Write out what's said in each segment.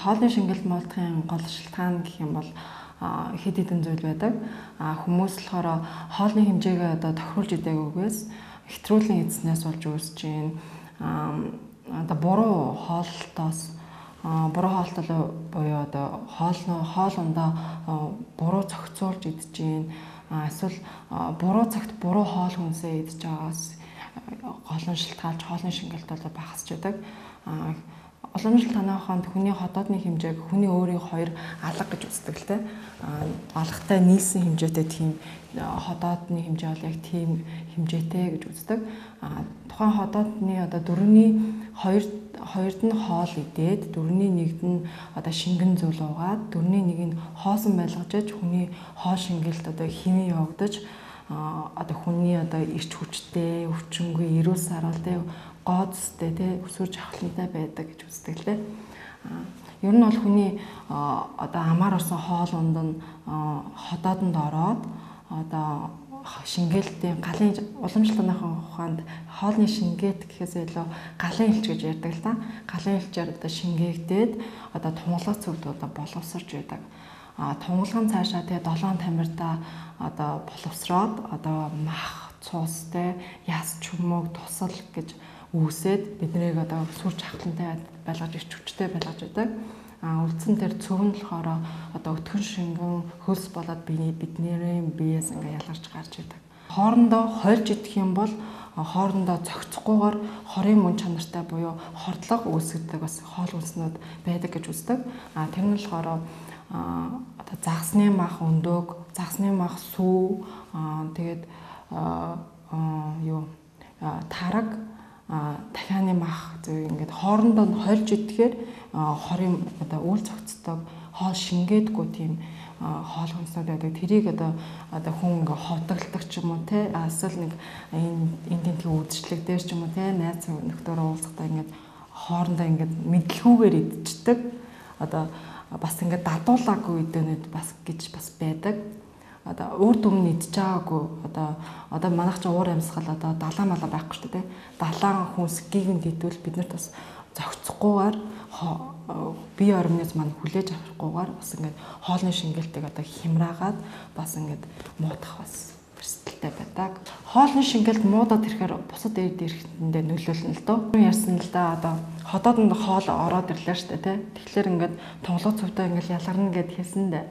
хоолны шингэл муудахын гол шалтгаан гэх юм бол хэд хэдэн зүйл байдаг. Хүмүүс болохоор хоолны хэмжээгээ одоо тохируулж идээгүйгээс хэтрүүлэн эзнээс болж үүсэж байна. Одоо буруу хоолтоос буруу хоолтол буюу одоо хоолундаа буруу зохицуулж идэж байна. Эсвэл буруу цагт буруу хоол хүнсээ идэж байгаас гол нь шалтгаалж хоолны шингэлт бол багасч байдаг. Уламжлалт танай ухаанд хүний хотоодны хэмжээг хүний өөрийн хоёр алга гэж үздэг л дээ. Алгатай нийлсэн хэмжээтэй тийм хотоодны хэмжээ бол яг тийм хэмжээтэй гэж үздэг. Тухайн хотоодны одоо дөрөвний хоёрд нь хоол идээд дөрөвний нэгд нь одоо шингэн зүйл уугаад дөрөвний нэг нь хоосон байлгаж аж хүний хоол шингэлт одоо хэвэн явагдаж одоо хүний одоо ирч хүчтэй, өвчнгүй, эрүүл саралтай, гооцтой тий өсвөр жавхлантай байдаг гэж үздэг л дээ. Ер нь бол хүний одоо амаар орсон хоол унд нь хотоодонд ороод одоо шингээлтийн галын уламжлалын ухаанд хоолны шингээт гэхээс илүү галын элч гэж ярьдаг л да. Галын элчээр одоо шингээгдээд одоо тунгалаг цогт одоо боловсрж байдаг. Тунгалгын цаашаа тэгээ 7 тамиртаа одоо боловсроод одоо мах, цустэй, яс чүмөг, тусал гэж үүсээд биднийг одоо сүр жахлантай байлгаж ирч хүчтэй байлгаж байдаг. Үлдсэн тэр цөвн болохоор одоо өтгөн шингэн хөлс болоод бидний биеэс ингээ ялгарч гарч идэг. Хоорондоо хольж идэх юм бол хоорондоо цогцохгүйгээр хорийн мөн чанартай буюу хордлого үүсгдэг бас хоол хүнснүүд байдаг гэж үздэг. Тэр нь болохоор одоо загсны мах өндөг, загсны мах сүү, тэгээд тараг, дахианы мах зөв ингээд хоорондоо хольж идэхээр хорийн одоо үл цогцдог хоол шингээдгүй тийм хоол хүнснүүд байдаг. Тэрийг одоо хүн ингээ ховдогддаг ч юм уу те эсвэл нэг энэ тийм үдшилэг дээр ч юм уу те найз нөхдөөрөө уулзахдаа ингээд хоорондоо ингээд мэдлгүйгээр идчихдэг. Одоо бас ингээд дадуулаагүй үедэнүүд бас гэж бас байдаг. Одоо урд өмнө идж байгаагүй одоо манайх ч уур амьсгал одоо далаа малаа байхгүй шүү дээ. Далаан хүнс гигэнд идвэл бид нарт бас зохицохгүйгээр бие орныз маань хүлээж авахгүйгээр бас ингээд хоолны шингэлтийг одоо хямраагаад бас ингээд муудах бас эрсдэлтэй байдаг. Хоолны шингэлт муудаад ирэхээр бусад эрд эрэхтэндээ нөлөөлнө л доо. Ярьсан л да одоо хотоодонд хоол ороод ирлээ шүү дээ тий. Тэгэхээр ингээд тунгалаг цөвтэй ингээд ялгарна гэд хэлсэндээ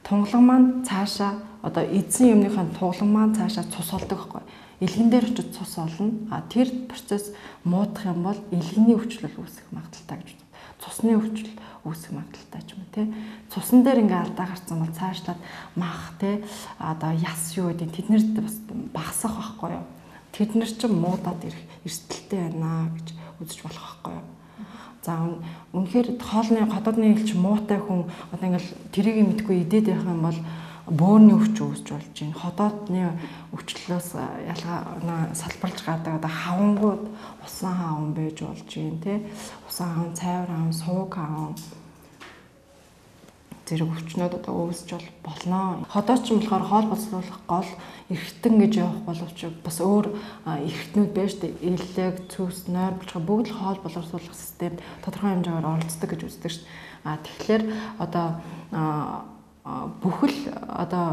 тунгалаг маань цаашаа одоо эзэн юмныхаа тунгалаг маань цаашаа цус олдог байхгүй. Илгэн дээр очиж цус олно. Тэр процесс муудах юм бол илгэний өвчлөл үүсэх магадaltaй гэж байна. Цусны өвчлөл үүсэх магадaltaй ч юм уу тий. Цусан дээр ингээ алдаа гарсан бол цаашлаад мах тий одоо яс юу гэдэг тэднэрд бас багасах байхгүй юу. Тэднэр чинь муудаад ирэх эрсдэлтэй байна гэж үзэж болох байхгүй юу. За үнэхээр хоолны хотоодны элч муутай хүн одоо ингээл тэрийг мэдгүй идээд байх юм бол бөөрийн өвч үүсч болж байна. Хотоодны өвчлөлөөс ялгаа салбарлаж гардаг одоо хавангууд усан хаан байж болж байна тий. Усан хаан, цайвар хаан, сууг хаан зэрэг өвчнүүд одоо үүсч болно. Хотоодч юм болохоор хоол боловсруулах гол эргэтэн гэж явах боловч бас өөр эргэтнүүд байж дээ. Элэг, цүс, нойр булчгаа бүгд л хоол боловсруулах системд тодорхой хэмжээгээр оролцдог гэж үздэг шүү дээ. Тэгэхээр одоо бүхэл одоо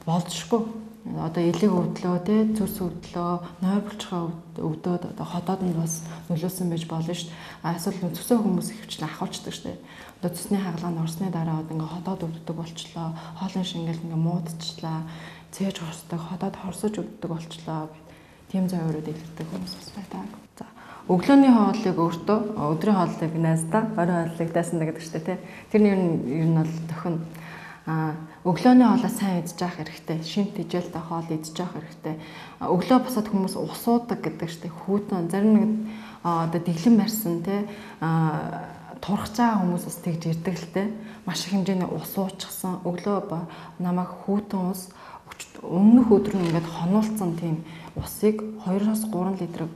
болзошгүй одоо элэг өвдлөө те цүс өвдлөө нойр булчгаа өвдөөд одоо хотоодонд бас нөлөөсөн байж болно шүү дээ. Эсвэл цөсөө хүмүүс ихвчлэн ахуулцдаг шүү дээ. Одоо цэсний хагалгаа нь орсны дараа одоо ингээ хотоод өвддөг болчлоо. Хоолны шингээл ингээ муудчлаа. Цээж хорсдог, хотоод хорсож өвддөг болчлоо гэд тийм зовёрууд илэрдэг хүмүүс бас байдаг. За өглөөний хоолыг өөртөө өдрийн хоолыг найздаа, оройн хоолыг дайсандаа гэдэг шүү дээ те. Тэр нь ер нь бол тохино. Өглөөний хоолоо сайн идэж явах хэрэгтэй. Шинэ тэжээлтэй хоол идэж явах хэрэгтэй. Өглөө босоод хүмүүс ус уудаг гэдэг шүү дээ. Хүүтэн зарим нэг одоо дэглэм барьсан те турах цаа хүмүүс бас тэгж ирдэг л те. Маш их хэмжээний ус уучихсан. Өглөө намайг хүүтэн ус өмнөх өдөр нь ингээд хонуулсан тийм усыг 2-3 литрийг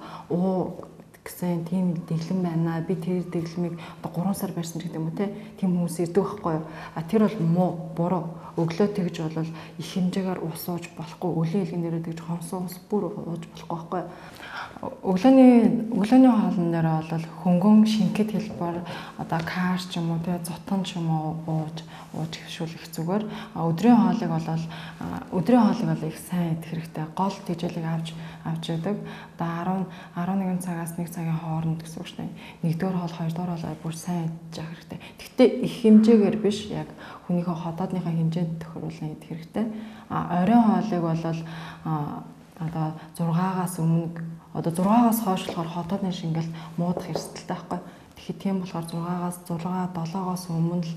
гэсэн тийм дэглэм байна. Би тэр дэглэмийг одоо 3 сар барьсан гэдэг юм уу те. Тийм хүмүүс ирдэг байхгүй юу? Тэр бол муу, буруу. Өглөө тэгж болол их хэмжээгээр ус ууж болохгүй. Өглөө илгэнээрээ тэгж хонсон ус бүр ууж болохгүй байхгүй юу? Өглөөний хоолн дээр бол хөнгөн шингэт хэлбэр одоо каш ч юм уу те зутан ч юм уу ууж хэвшүүлэх зүгээр. Өдрийн хоолыг бол их сайн идэх хэрэгтэй. Гол тэжээлийг авч яадаг. Одоо 11 цагаас 1 цагийн хооронд гэсэн үг шүү дээ. 1-р хоол, 2-р хоол бүр сайн идэж явах хэрэгтэй. Гэхдээ их хэмжээгээр биш, яг хүнийхээ хотоодныхаа хэмжээнд тохируулан идэх хэрэгтэй. Оройн хоолыг бол одоо 6-аас өмнө одоо 6-аас хойш болохоор хотоодны шингэлт муудах эрсдэлтэй байхгүй. Тэгэхээр тийм болохоор 7-аас өмнө л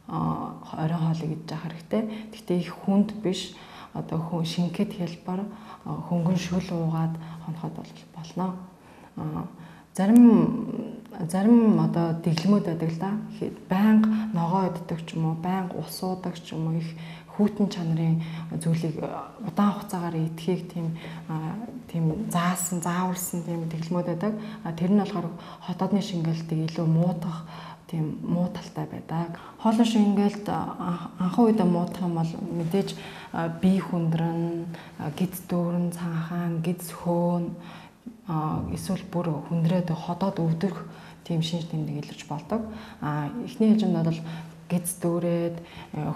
оройн хоолыг идэж явах хэрэгтэй. Гэхдээ их хүнд биш одоо шингэт хэлбэр хөнгөн шүл уугаад хоноход болно. Зарим одоо дэглэмүүд байдаг л да. Байнга ногоо иддэг ч юм уу, байнга ус уудаг ч юм уу их хүйтэн чанарын зүйлийг удаан хугацаагаар идэхийг тийм зааварсан тийм дэглэмүүд байдаг. Тэр нь болохоор хотоодны шингэлтийг илүү муудах тийм муу талтай байдаг. Хоолны шингэлт анхан үедээ муудах юм бол мэдээж бие хүндрэн, гидс дүүрэн, цанхаан, гидс хөөн эсвэл бүр хүндрээд ходоод өвдөх тийм шинж тэмдэг илэрч болдог. Эхний хэмжээнд бол гидс дүүрээд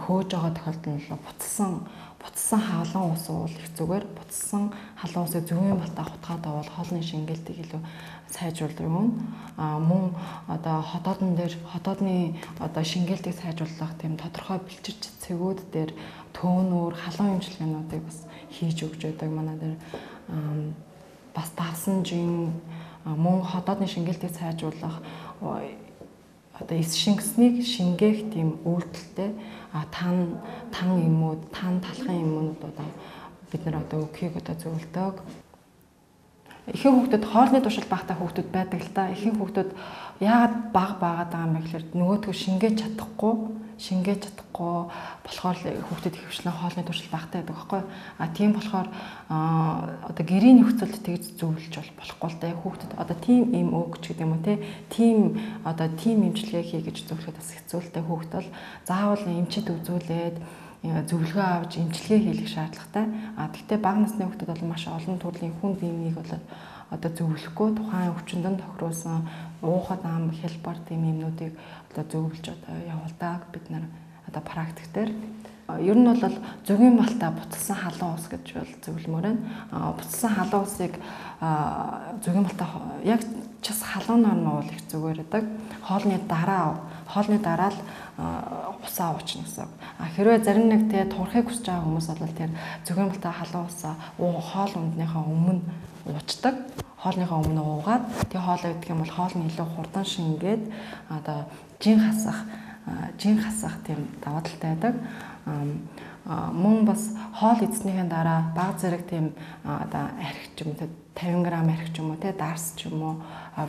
хөөж байгаа тохиолдолд буцсан халуун ус уул их зүгээр. Буцсан халуун усыг зөвхөн балтаа хутгаад авал хоолны шингэлтийг илүү сайжруулдаг юм. Мөн одоо хотоодны одоо шингэлтийг сайжруулах тийм тодорхой бэлчирч цэгүүд дээр төөнөөр халуун эмчилгээнүүдийг бас хийж өгч байдаг. Манай дээр бас давсан жин мөн хотоодны шингэлтийг сайжруулах одоо эс шингэснийг шингээх тийм үйлдэлтэй тан эмүүд, тан талхын эмүүдүүд бид нар одоо өгөхийг одоо зөвлөдөг. Ихэнх хүүхдүүд хоолны туршилт багтаа хүүхдүүд байдаг л да. Ихэнх хүүхдүүд яагаад бага байгаад байгаа юм бэ гэхээр нөгөөдгөө шингээж чадахгүй болохоор хүүхдэд хөвчлэн хоолны туршилт багтаа байдаг байхгүй. Тийм болохоор одоо гэрийн нөхцөлд тэгж зөвлөж болохгүй л да. Хүүхдэд одоо тийм юм өгч гэдэг юм уу те. Тийм эмчилгээ хий гэж зөвлөхөд бас хэцүү л да. Хүүхд бол заавал эмчэд үзүүлээд зөвлөгөө авч эмчилгээ хийх шаардлагатай. Гэхдээ бага насны хүүхдүүд бол маш олон төрлийн хүнд биеийг бол одоо зөвлөхгүй тухайн өвчнөд тохируулсан уухад ам хэлбэр тийм юмнуудыг одоо зөвлөж одоо явуулдаг бид нар одоо практик дээр. Ер нь бол зөгийн малтаа буцалсан халуун ус гэж бол зөвлөмөр байна. Буцалсан халуун усыг зөгийн малтаа яг час халуунаар нь уул их зүгээр байдаг. Хоолны дараа л усаа уучна гэсэн. Хэрвээ зарим нэг тэгээ турахыг хүсэж байгаа хүмүүс бол тэр зөгийн малтаа халуун усаа хоол ундныхаа өмнө уучдаг. Хоолныхаа өмнө уугаад тэгээ хоолоо идэх юм бол хоол нь илүү хурдан шингээд одоо жин хасах тийм даваа талтай байдаг. Мөн бас хоол эзснийхэн дараа бага зэрэг тийм одоо архи ч юм уу 50 г архи ч юм уу те дарс ч юм уу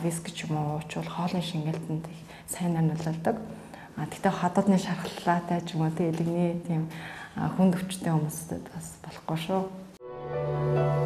виски ч юм уу уучвал хоолны шингэлтэнд сайн нөлөөлдөг. Гэхдээ хотоодны шархлаатай ч юм уу те илэгний тийм хүнд өвчтэй хүмүүстэй бас болохгүй шүү.